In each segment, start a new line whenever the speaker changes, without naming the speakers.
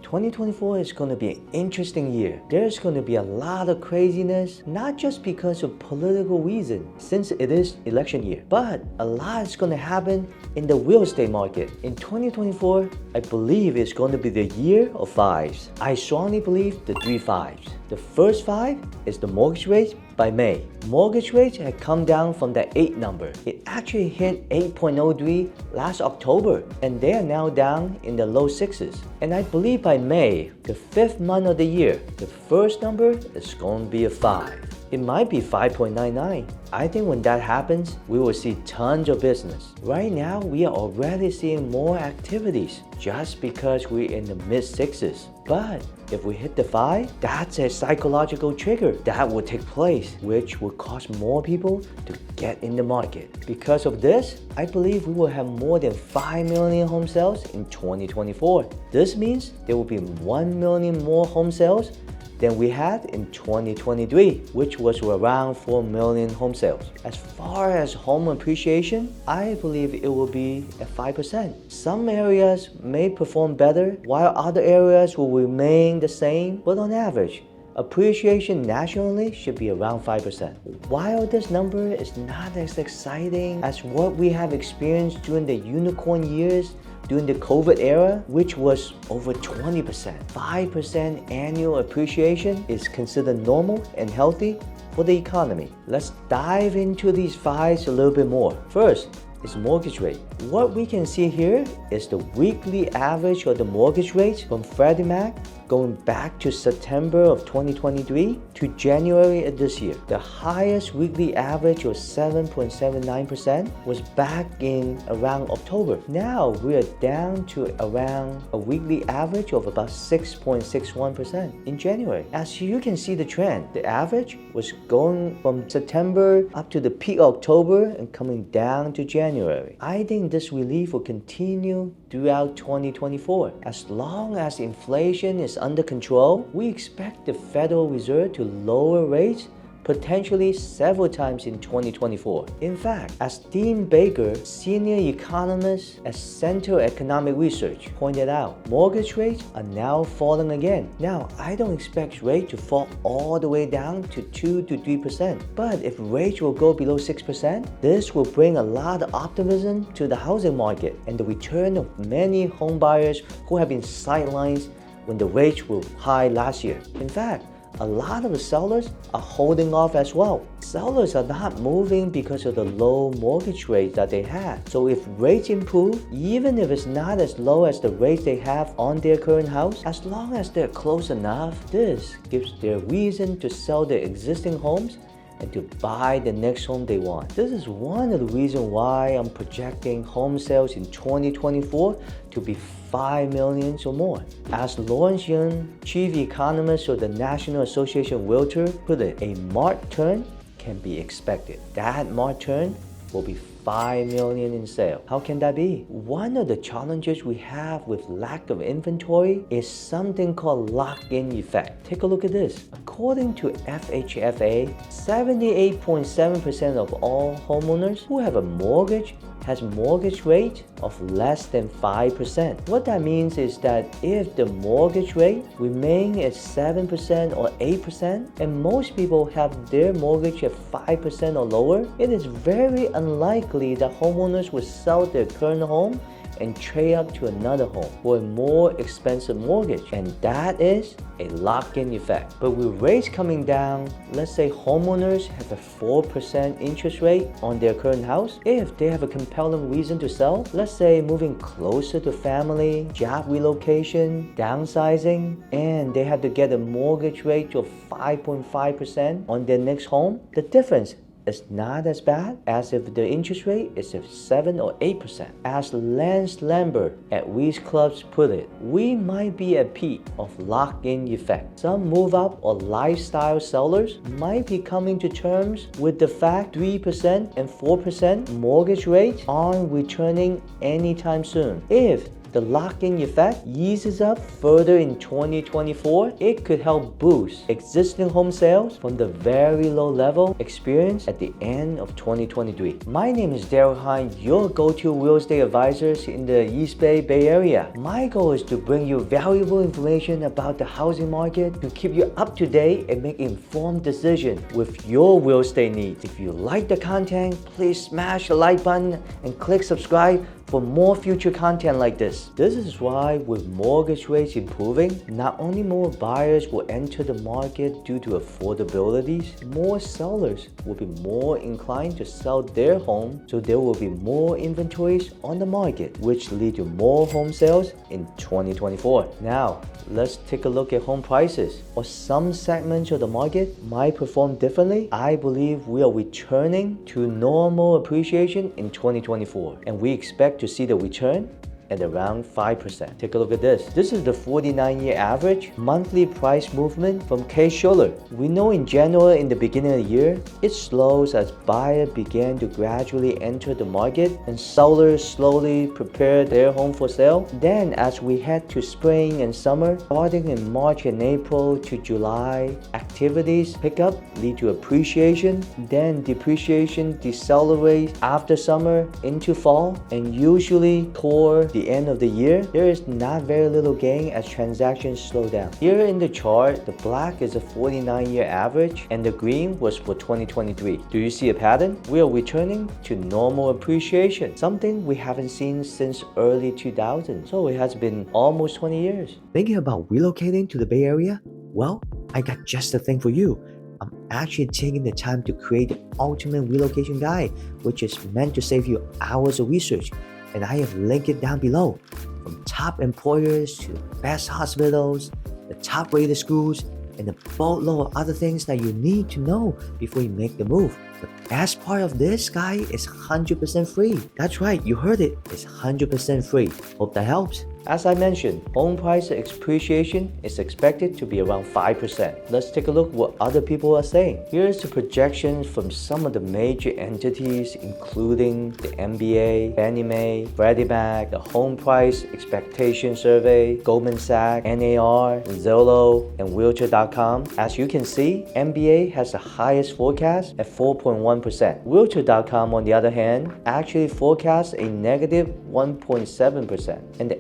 2024 is going to be an interesting year. There's going to be a lot of craziness, not just because of political reasons, since it is election year, but a lot is going to happen in the real estate market. In 2024, I believe it's going to be the year of fives. I strongly believe the three fives. The first five is the mortgage rate by May. Mortgage rates had come down from the 8 number. It actually hit 8.03 last October, and they are now down in the low sixes. And I believe by May, the 5th month of the year, the first number is going to be a 5. It might be 5.99. I think when that happens, we will see tons of business. Right now, we are already seeing more activities just because we're in the mid sixes. But if we hit the 5, that's a psychological trigger that will take place, which will cause more people to get in the market. Because of this, I believe we will have more than 5 million home sales in 2024. This means there will be 1 million more home sales than we had in 2023, which was around 4 million home sales. As far as home appreciation, I believe it will be at 5%. Some areas may perform better, while other areas will remain the same, but on average, appreciation nationally should be around 5%. While this number is not as exciting as what we have experienced during the unicorn years, during the COVID era, which was over 20%. 5% annual appreciation is considered normal and healthy for the economy. Let's dive into these fives a little bit more. First is mortgage rate. What we can see here is the weekly average of the mortgage rates from Freddie Mac going back to September of 2023 to January of this year. The highest weekly average of 7.79% was back in around October. Now we are down to around a weekly average of about 6.61% in January. As you can see the trend, the average was going from September up to the peak October and coming down to January. I think this relief will continue throughout 2024. As long as inflation is under control, we expect the Federal Reserve to lower rates potentially several times in 2024. In fact, as Dean Baker, senior economist at Center Economic Research, pointed out, mortgage rates are now falling again. Now, I don't expect rates to fall all the way down to 2 to 3%, but if rates will go below 6%, this will bring a lot of optimism to the housing market and the return of many home buyers who have been sidelined when the rates were high last year. In fact, a lot of the sellers are holding off as well. Sellers are not moving because of the low mortgage rates that they have. So if rates improve, even if it's not as low as the rates they have on their current house, as long as they're close enough, this gives their reason to sell their existing homes and to buy the next home they want. This is one of the reasons why I'm projecting home sales in 2024 to be 5 million or more. As Lawrence Yun, chief economist of the National Association of Realtors, put it, a March turn can be expected. That March turn will be 5 million in sales. How can that be? One of the challenges we have with lack of inventory is something called lock-in effect. Take a look at this. According to FHFA, 78.7% of all homeowners who have a mortgage has mortgage rate of less than 5%. What that means is that if the mortgage rate remains at 7% or 8%, and most people have their mortgage at 5% or lower, it is very unlikely that homeowners will sell their current home and trade up to another home for a more expensive mortgage, and that is a lock-in effect. But with rates coming down, let's say homeowners have a 4% interest rate on their current house. If they have a compelling reason to sell, let's say moving closer to family, job relocation, downsizing, and they have to get a mortgage rate of 5.5% on their next home, the difference is not as bad as if the interest rate is at 7 or 8%. As Lance Lambert at Reese Clubs put it, we might be at peak of lock-in effect. Some move-up or lifestyle sellers might be coming to terms with the fact 3% and 4% mortgage rates aren't returning anytime soon. If the lock-in effect eases up further in 2024, it could help boost existing home sales from the very low level experienced at the end of 2023. My name is Daryl Hine, your go-to real estate advisors in the East Bay Area. My goal is to bring you valuable information about the housing market to keep you up to date and make informed decisions with your real estate needs. If you like the content, please smash the like button and click subscribe for more future content like this. This is why with mortgage rates improving, not only more buyers will enter the market due to affordability, more sellers will be more inclined to sell their home, so there will be more inventories on the market, which lead to more home sales in 2024. Now, let's take a look at home prices. While some segments of the market might perform differently, I believe we are returning to normal appreciation in 2024, and we expect to see the return at around 5%. Take a look at this. This is the 49-year average monthly price movement from Case-Shiller. We know in general in the beginning of the year, it slows as buyers began to gradually enter the market and sellers slowly prepare their home for sale. Then as we head to spring and summer, starting in March and April to July, activities pick up, lead to appreciation, then depreciation decelerates after summer into fall, and usually toward the end of the year, there is not very little gain as transactions slow down. Here in the chart, the black is a 49-year average and the green was for 2023. Do you see a pattern? We are returning to normal appreciation, something we haven't seen since early 2000s. So it has been almost 20 years. Thinking about relocating to the Bay Area? Well, I got just the thing for you. I'm actually taking the time to create the ultimate relocation guide, which is meant to save you hours of research. And I have linked it down below. From top employers to the best hospitals, the top rated schools, and a boatload of other things that you need to know before you make the move. The best part of this guide is 100% free. That's right, you heard it. It's 100% free. Hope that helps. As I mentioned, home price appreciation is expected to be around 5%. Let's take a look what other people are saying. Here's the projections from some of the major entities, including the MBA, Fannie Mae, Freddie Mac, the Home Price Expectation Survey, Goldman Sachs, NAR, Zillow, and Realtor.com. As you can see, MBA has the highest forecast at 4.1%. Realtor.com, on the other hand, actually forecasts a negative 1.7%. And the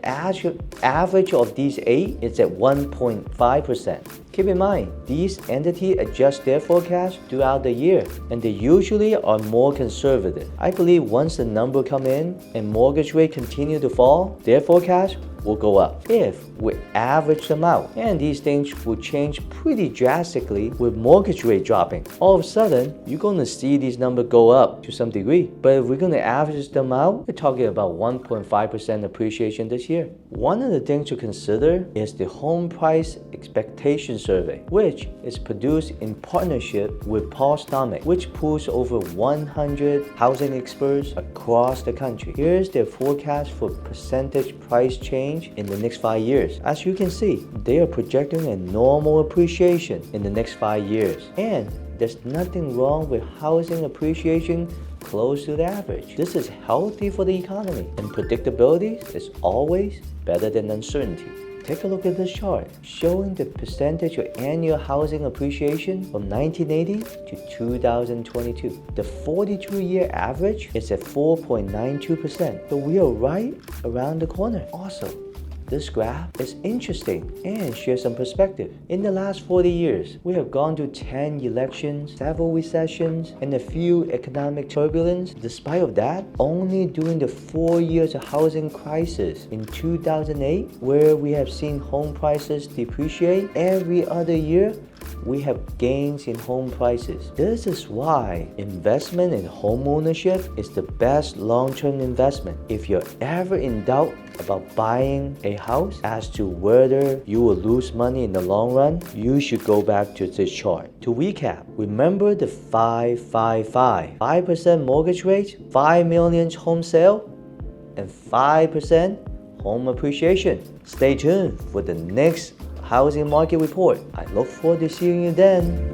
average of these 8 is at 1.5%. Keep in mind, these entities adjust their forecast throughout the year, and they usually are more conservative. I believe once the number come in and mortgage rate continue to fall, their forecast will go up if we average them out. And these things will change pretty drastically with mortgage rate dropping. All of a sudden, you're going to see these numbers go up to some degree. But if we're going to average them out, we're talking about 1.5% appreciation this year. One of the things to consider is the Home Price Expectation Survey, which is produced in partnership with Paul Stomick, which pulls over 100 housing experts across the country. Here's their forecast for percentage price change in the next 5 years. As you can see, they are projecting a normal appreciation in the next 5 years. And there's nothing wrong with housing appreciation close to the average. This is healthy for the economy, and predictability is always better than uncertainty. Take a look at this chart, showing the percentage of annual housing appreciation from 1980 to 2022. The 42-year average is at 4.92%, so we are right around the corner. Also, this graph is interesting and shares some perspective. In the last 40 years, we have gone through 10 elections, several recessions, and a few economic turbulence. Despite of that, only during the 4 years of housing crisis in 2008, where we have seen home prices depreciate, every other year we have gains in home prices. This is why investment in home ownership is the best long-term investment. If you're ever in doubt about buying a house as to whether you will lose money in the long run, you should go back to this chart. To recap, remember the 5-5-5. 5% mortgage rate, 5 million home sale, and 5% home appreciation. Stay tuned for the next housing market report. I look forward to seeing you then.